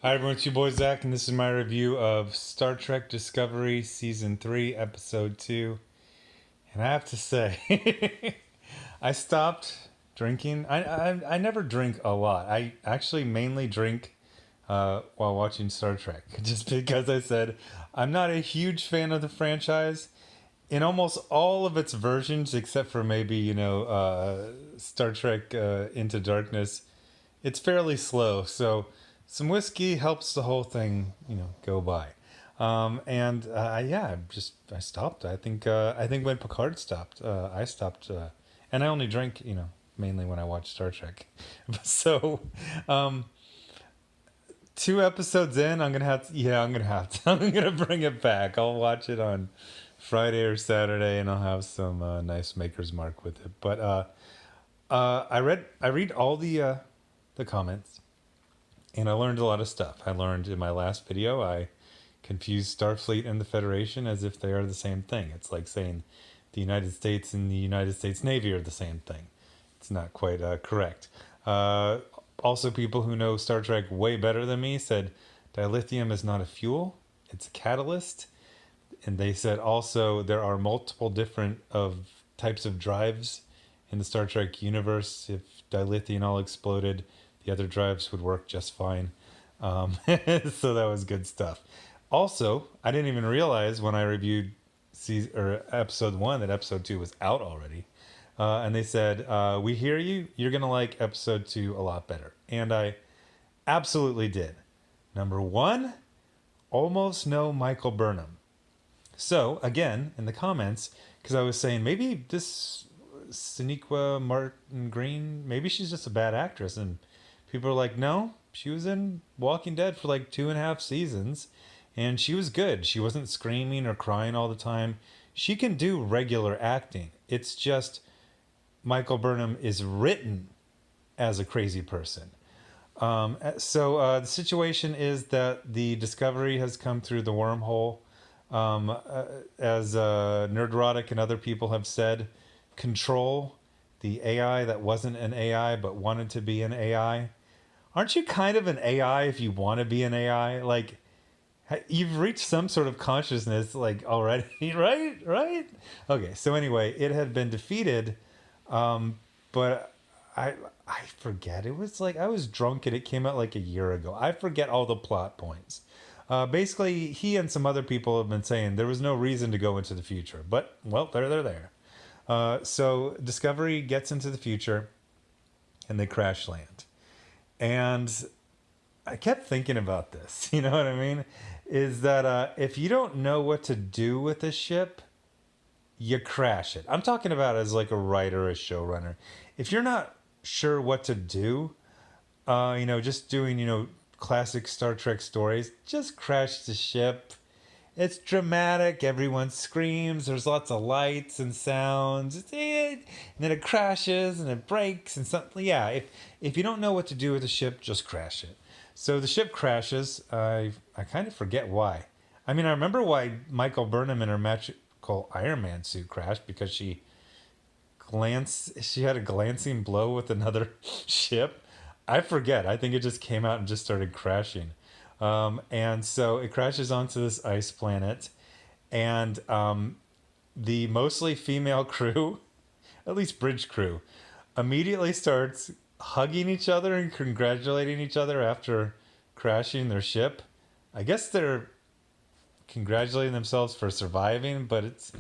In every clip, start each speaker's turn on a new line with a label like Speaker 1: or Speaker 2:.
Speaker 1: Hi everyone, it's your boy Zach, and this is my review of Star Trek Discovery Season 3, Episode 2. And I have to say, I stopped drinking. I never drink a lot. I actually mainly drink while watching Star Trek, just because I said I'm not a huge fan of the franchise. In almost all of its versions, except for maybe, Star Trek Into Darkness, it's fairly slow. So some whiskey helps the whole thing, go by. And yeah, I stopped. I think when Picard stopped, I stopped, and I only drink, mainly when I watch Star Trek. So, um, 2 episodes in, I'm gonna bring it back. I'll watch it on Friday or Saturday, and I'll have some nice Maker's Mark with it. But I read all the comments, and I learned a lot of stuff. I learned in my last video, I confused Starfleet and the Federation as if they are the same thing. It's like saying the United States and the United States Navy are the same thing. It's not quite correct. Also, people who know Star Trek way better than me said dilithium is not a fuel, it's a catalyst. And they said also there are multiple different of types of drives in the Star Trek universe. If dilithium all exploded, the other drives would work just fine. So that was good stuff. Also, I didn't even realize when I reviewed episode 1 that episode 2 was out already. And they said, we hear you. You're going to like episode 2 a lot better. And I absolutely did. Number 1, almost no Michael Burnham. So, again, in the comments, because I was saying maybe this Sonequa Martin Green, maybe she's just a bad actress. And people are like, no, she was in Walking Dead for like 2.5 seasons. And she was good. She wasn't screaming or crying all the time. She can do regular acting. It's just Michael Burnham is written as a crazy person. So the situation is that the Discovery has come through the wormhole. As Nerdrotic and other people have said, Control, the AI that wasn't an AI but wanted to be an AI. Aren't you kind of an AI if you want to be an AI? Like, you've reached some sort of consciousness, like, already, right? Okay, so anyway, it had been defeated, but I forget. It was like I was drunk and it came out like a year ago. I forget all the plot points. Basically, he and some other people have been saying there was no reason to go into the future, but well, they're there. So Discovery gets into the future, and they crash land. And I kept thinking about this. You know what I mean? Is that if you don't know what to do with a ship, you crash it. I'm talking about as like a writer, a showrunner. If you're not sure what to do, just doing, classic Star Trek stories, just crash the ship. It's dramatic. Everyone screams. There's lots of lights and sounds. And then it crashes and it breaks and something. Yeah, if you don't know what to do with the ship, just crash it. So the ship crashes. I kind of forget why. I mean, I remember why Michael Burnham in her magical Iron Man suit crashed, because she had a glancing blow with another ship. I forget. I think it just came out and just started crashing. And so it crashes onto this ice planet, and the mostly female crew, at least bridge crew, immediately starts hugging each other and congratulating each other after crashing their ship. I guess they're congratulating themselves for surviving, but there's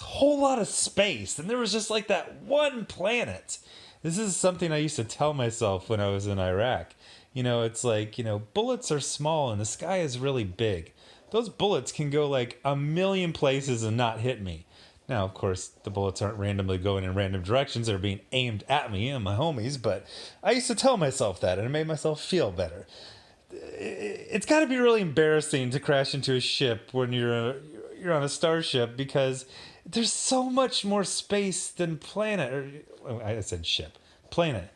Speaker 1: a whole lot of space, and there was just like that one planet. This is something I used to tell myself when I was in Iraq. It's like, bullets are small and the sky is really big. Those bullets can go like a million places and not hit me. Now, of course, the bullets aren't randomly going in random directions. They're being aimed at me and my homies, but I used to tell myself that, and it made myself feel better. It's got to be really embarrassing to crash into a ship when you're on a starship, because there's so much more space than planet. I said ship, planet.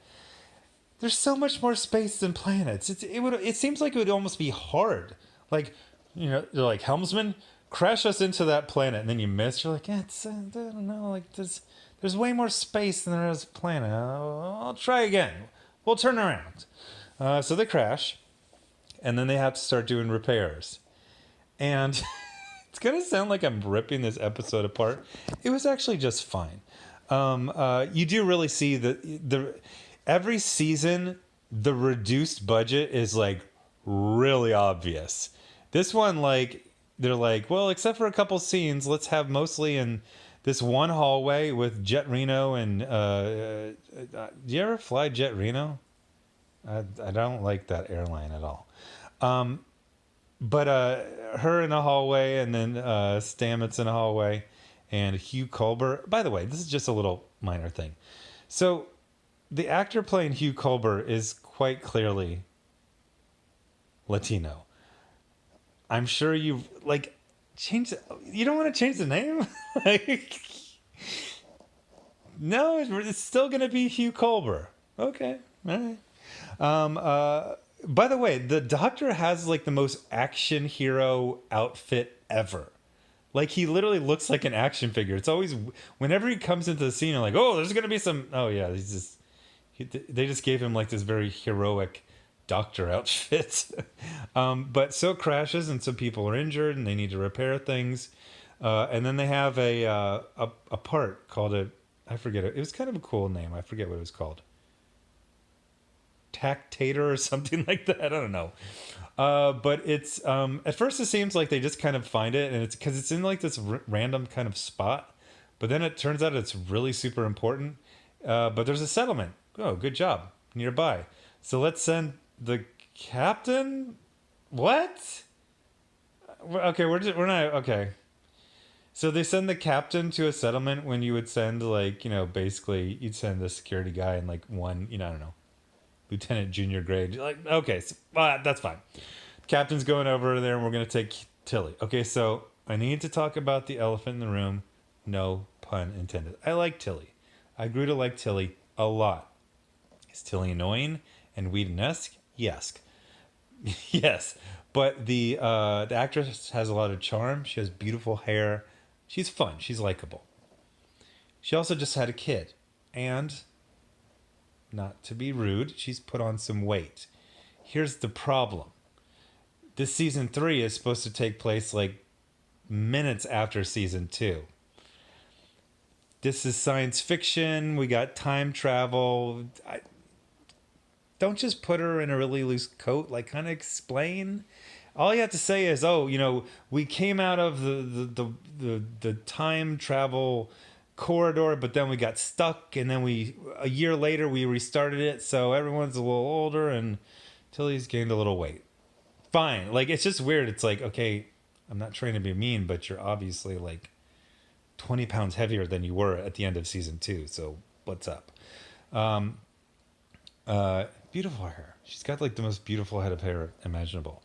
Speaker 1: There's so much more space than planets. It seems like it would almost be hard. Like, they're like, helmsman, crash us into that planet, and then you miss. You're like, I don't know. Like, there's way more space than there is a planet. I'll try again. We'll turn around. So they crash, and then they have to start doing repairs. And it's going to sound like I'm ripping this episode apart. It was actually just fine. You do really see the every season, the reduced budget is like really obvious. This one, like, they're like, well, except for a couple scenes, let's have mostly in this one hallway with Jet Reno and do you ever fly Jet Reno? I don't like that airline at all. But her in a hallway, and then Stamets in a hallway, and Hugh Culber. By the way, this is just a little minor thing. So the actor playing Hugh Culber is quite clearly Latino. I'm sure you've like changed. You don't want to change the name? Like, no, it's still going to be Hugh Culber. Okay, all right. By the way, the Doctor has like the most action hero outfit ever. Like, he literally looks like an action figure. It's always, whenever he comes into the scene, you're like, oh, there's gonna be some. Oh yeah, they just gave him like this very heroic Doctor outfit. But so crashes, and some people are injured, and they need to repair things. And then they have a part called I forget it. It was kind of a cool name. I forget what it was called. Tactator or something like that. I don't know. But it's at first it seems like they just kind of find it, and it's because it's in like this random kind of spot. But then it turns out it's really super important. But there's a settlement. Oh, good job. Nearby. So let's send the captain. What? Okay, we're not okay. So they send the captain to a settlement when you would send, like, basically you'd send the security guy in like one, I don't know, lieutenant junior grade. You're like, okay, so, that's fine. Captain's going over there, and we're going to take Tilly. Okay, so I need to talk about the elephant in the room. No pun intended. I like Tilly. I grew to like Tilly a lot. Is Tilly annoying and Whedon-esque? Yes. Yes. But the actress has a lot of charm. She has beautiful hair. She's fun. She's likable. She also just had a kid. And, not to be rude, she's put on some weight. Here's the problem. This season 3 is supposed to take place like minutes after season 2. This is science fiction. We got time travel. Don't just put her in a really loose coat. Like, kind of explain. All you have to say is, we came out of the time travel corridor, but then we got stuck, and then a year later we restarted it, so everyone's a little older, and Tilly's gained a little weight. Fine. Like, it's just weird. It's like, okay, I'm not trying to be mean, but you're obviously like 20 pounds heavier than you were at the end of season 2, so what's up? Beautiful hair. She's got like the most beautiful head of hair imaginable.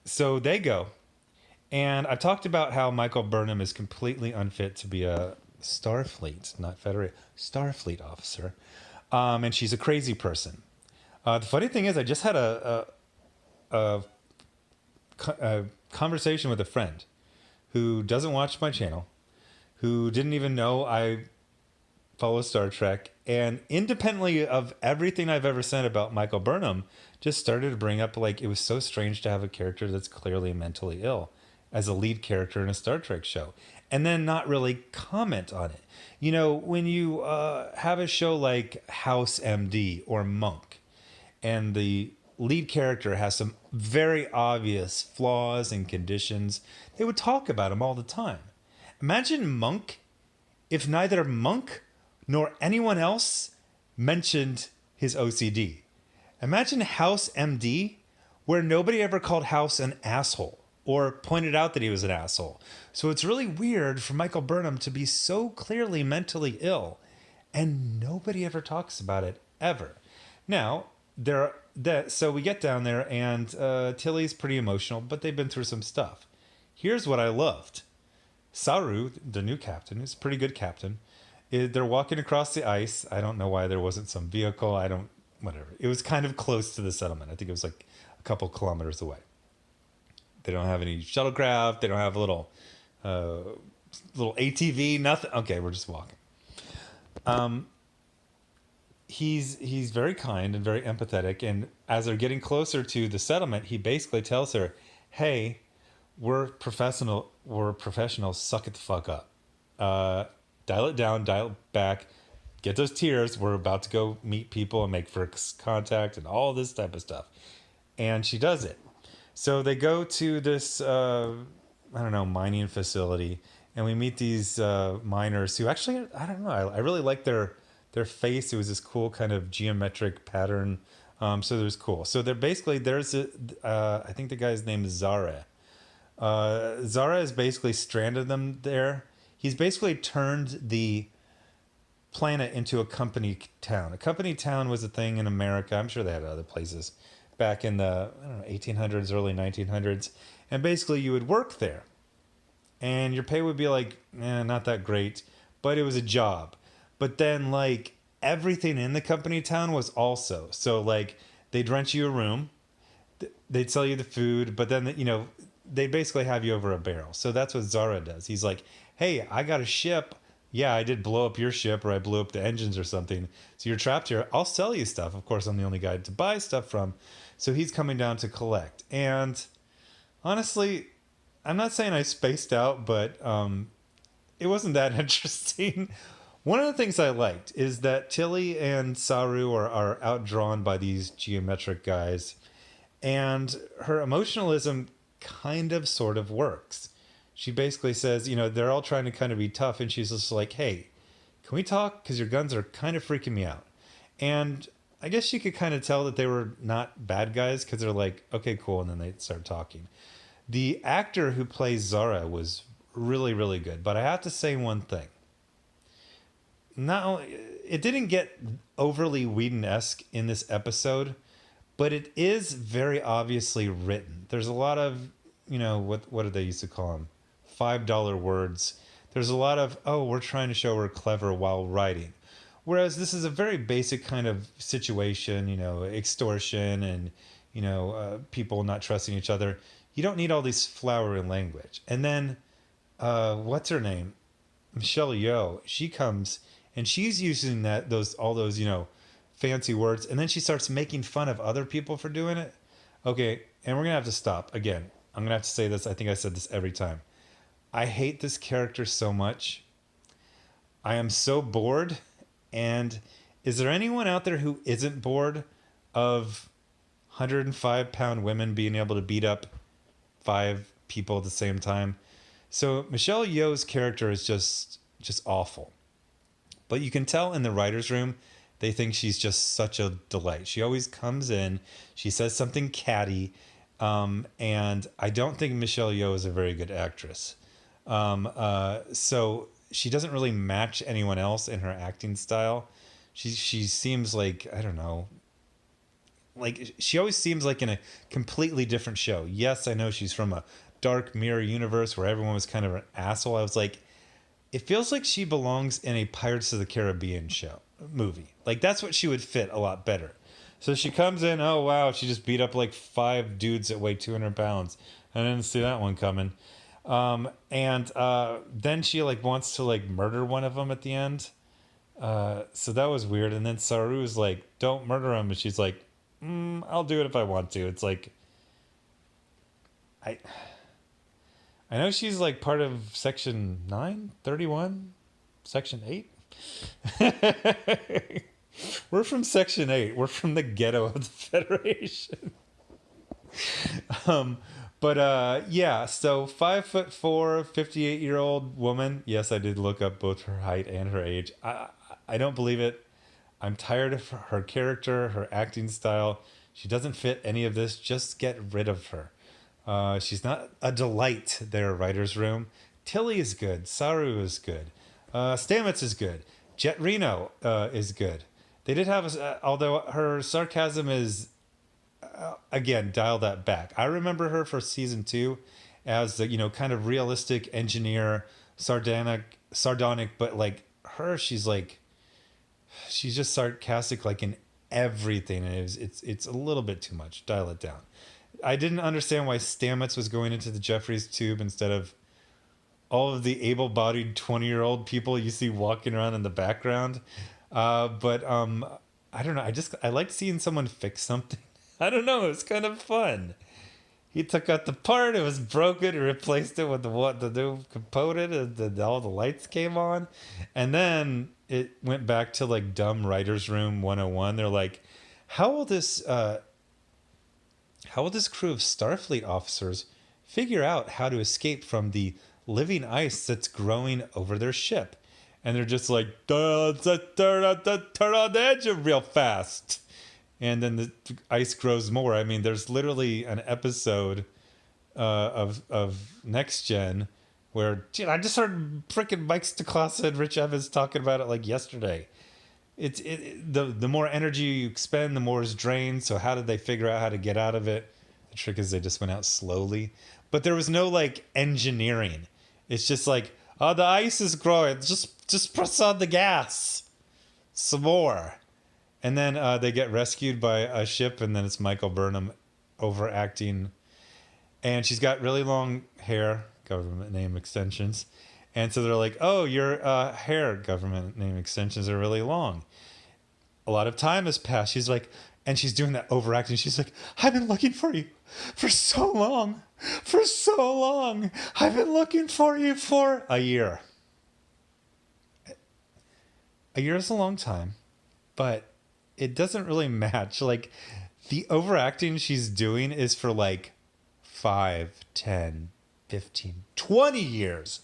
Speaker 1: So they go, and I've talked about how Michael Burnham is completely unfit to be a Starfleet, not Federation, Starfleet officer, and she's a crazy person. The funny thing is, I just had a conversation with a friend who doesn't watch my channel, who didn't even know I follow Star Trek, and independently of everything I've ever said about Michael Burnham, just started to bring up, like, it was so strange to have a character that's clearly mentally ill as a lead character in a Star Trek show, and then not really comment on it. When you have a show like House MD or Monk, and the lead character has some very obvious flaws and conditions, they would talk about him all the time. Imagine Monk if neither Monk nor anyone else mentioned his OCD. Imagine House MD, where nobody ever called House an asshole or pointed out that he was an asshole. So it's really weird for Michael Burnham to be so clearly mentally ill, and nobody ever talks about it, ever. Now, so we get down there, and Tilly's pretty emotional, but they've been through some stuff. Here's what I loved. Saru, the new captain, is a pretty good captain. They're walking across the ice. I don't know why there wasn't some vehicle. Whatever. It was kind of close to the settlement. I think it was like a couple kilometers away. They don't have any shuttlecraft. They don't have a little ATV, nothing. Okay, we're just walking. he's very kind and very empathetic. And as they're getting closer to the settlement, he basically tells her, "Hey, we're professionals. Suck it the fuck up. Uh, dial it down, dial it back. Get those tears. We're about to go meet people and make first contact and all this type of stuff." And she does it. So they go to this, I don't know, mining facility, and we meet these miners who actually, I don't know, I really like their face. It was this cool kind of geometric pattern. So it was cool. So they're basically, I think the guy's name is Zara. Zara has basically stranded them there. He's basically turned the planet into a company town. A company town was a thing in America. I'm sure they had other places back in the, I don't know, 1800s, early 1900s. And basically you would work there. And your pay would be like, not that great. But it was a job. But then, like, everything in the company town was also. So, like, they'd rent you a room. They'd sell you the food. But then, they'd basically have you over a barrel. So that's what Zara does. He's like, hey, I got a ship. Yeah, I did blow up your ship, or I blew up the engines or something. So you're trapped here. I'll sell you stuff. Of course, I'm the only guy to buy stuff from. So he's coming down to collect. And honestly, I'm not saying I spaced out, but it wasn't that interesting. One of the things I liked is that Tilly and Saru are outdrawn by these geometric guys. And her emotionalism kind of sort of works. She basically says, they're all trying to kind of be tough. And she's just like, hey, can we talk? Because your guns are kind of freaking me out. And I guess she could kind of tell that they were not bad guys because they're like, okay, cool. And then they start talking. The actor who plays Zara was really, really good. But I have to say one thing. Not only, it didn't get overly Whedon-esque in this episode, but it is very obviously written. There's a lot of, what did they used to call them? $5 words. There's a lot of, we're trying to show we're clever while writing. Whereas this is a very basic kind of situation, extortion and, people not trusting each other. You don't need all this flowery language. And then, what's her name? Michelle Yeoh. She comes and she's using all those, fancy words. And then she starts making fun of other people for doing it. Okay. And we're going to have to stop again. I'm going to have to say this. I think I said this every time. I hate this character so much. I am so bored. And is there anyone out there who isn't bored of 105-pound women being able to beat up 5 people at the same time? So Michelle Yeoh's character is just awful. But you can tell in the writer's room, they think she's just such a delight. She always comes in, she says something catty, and I don't think Michelle Yeoh is a very good actress. So she doesn't really match anyone else in her acting style. She seems like, I don't know, like she always seems like in a completely different show. Yes, I know she's from a dark mirror universe where everyone was kind of an asshole. I was like, it feels like she belongs in a Pirates of the Caribbean movie. Like that's what she would fit a lot better. So she comes in, oh wow, she just beat up like 5 dudes that weigh 200 pounds. I didn't see that one coming. And then she like wants to like murder one of them at the end. So that was weird. And then Saru's like, don't murder him. And she's like, I'll do it if I want to. It's like, I know she's like part of Section 9, 31, Section 8. We're from Section 8. We're from the ghetto of the Federation. Yeah, so 5'4", 58-year-old woman. Yes, I did look up both her height and her age. I don't believe it. I'm tired of her character, her acting style. She doesn't fit any of this. Just get rid of her. She's not a delight there, writer's room. Tilly is good. Saru is good. Stamets is good. Jet Reno is good. They did have, although her sarcasm is, again, dial that back. I remember her for season 2 as the, kind of realistic engineer, sardonic, but like her, she's just sarcastic like in everything, and it's a little bit too much. Dial it down. I didn't understand why Stamets was going into the Jeffries tube instead of all of the able-bodied 20-year-old people you see walking around in the background. But I don't know. I like seeing someone fix something. I don't know. It's kind of fun. He took out the part. It was broken. He replaced it with the new component. And all the lights came on, and then it went back to like dumb writers' room 101. They're like, how will this crew of Starfleet officers figure out how to escape from the living ice that's growing over their ship? And they're just like, turn on the engine real fast. And then the ice grows more. I mean, there's literally an episode of Next Gen where, dude, I just heard freaking Mike Stacklasa and Rich Evans talking about it like yesterday. The more energy you expend, the more is drained. So how did they figure out how to get out of it? The trick is they just went out slowly. But there was no like engineering. It's just like, oh, the ice is growing. Just press on the gas some more. And then they get rescued by a ship, and then it's Michael Burnham overacting. And she's got really long hair, government name extensions. And so they're like, oh, your hair, government name extensions are really long. A lot of time has passed. She's like, and she's doing that overacting. She's like, I've been looking for you for so long. For so long. I've been looking for you for a year. A year is a long time, but it doesn't really match. Like, the overacting she's doing is for like 5, 10, 15, 20 years.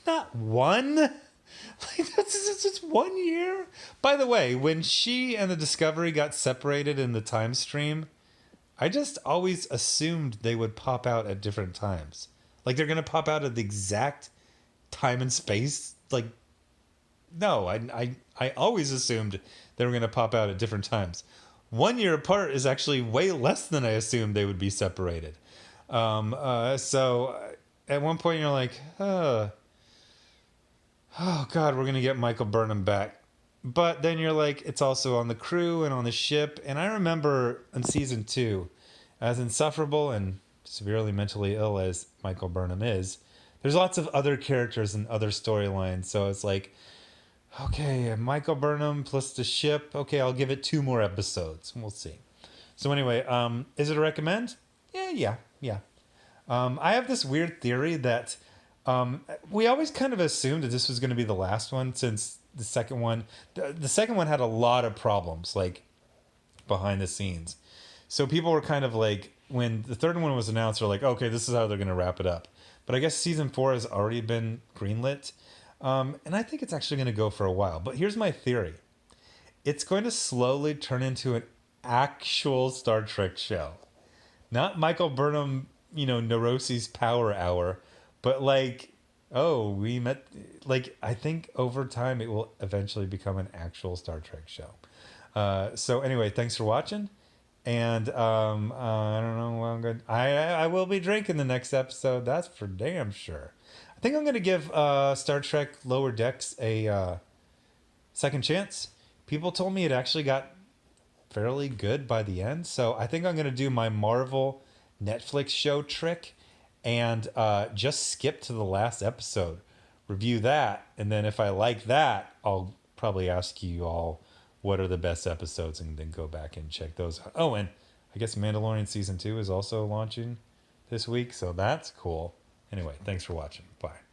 Speaker 1: Not one. Like, that's just 1 year. By the way, when she and the Discovery got separated in the time stream, I just always assumed they would pop out at different times. Like, they're going to pop out at the exact time and space. Like, no, I always assumed they were going to pop out at different times. 1 year apart is actually way less than I assumed they would be separated. So at one point you're like, oh God, we're going to get Michael Burnham back. But then you're like, it's also on the crew and on the ship. And I remember in season 2, as insufferable and severely mentally ill as Michael Burnham is, there's lots of other characters and other storylines. So it's like, okay, Michael Burnham plus the ship. Okay, I'll give it 2 more episodes. We'll see. So anyway, is it a recommend? Yeah. I have this weird theory that we always kind of assumed that this was going to be the last one, since the second one had a lot of problems, like, behind the scenes. So people were kind of like, when the third one was announced, they're like, okay, this is how they're going to wrap it up. But I guess season 4 has already been greenlit. And I think it's actually going to go for a while. But here's my theory. It's going to slowly turn into an actual Star Trek show. Not Michael Burnham, Neuroses Power Hour, but like, oh, we met. Like, I think over time it will eventually become an actual Star Trek show. So anyway, thanks for watching. And I don't know what I'm going to... I will be drinking the next episode. That's for damn sure. I think I'm going to give Star Trek Lower Decks a second chance. People told me it actually got fairly good by the end. So I think I'm going to do my Marvel Netflix show trick and just skip to the last episode. Review that. And then if I like that, I'll probably ask you all what are the best episodes and then go back and check those out. Oh, and I guess Mandalorian Season 2 is also launching this week. So that's cool. Anyway, thanks for watching. Bye.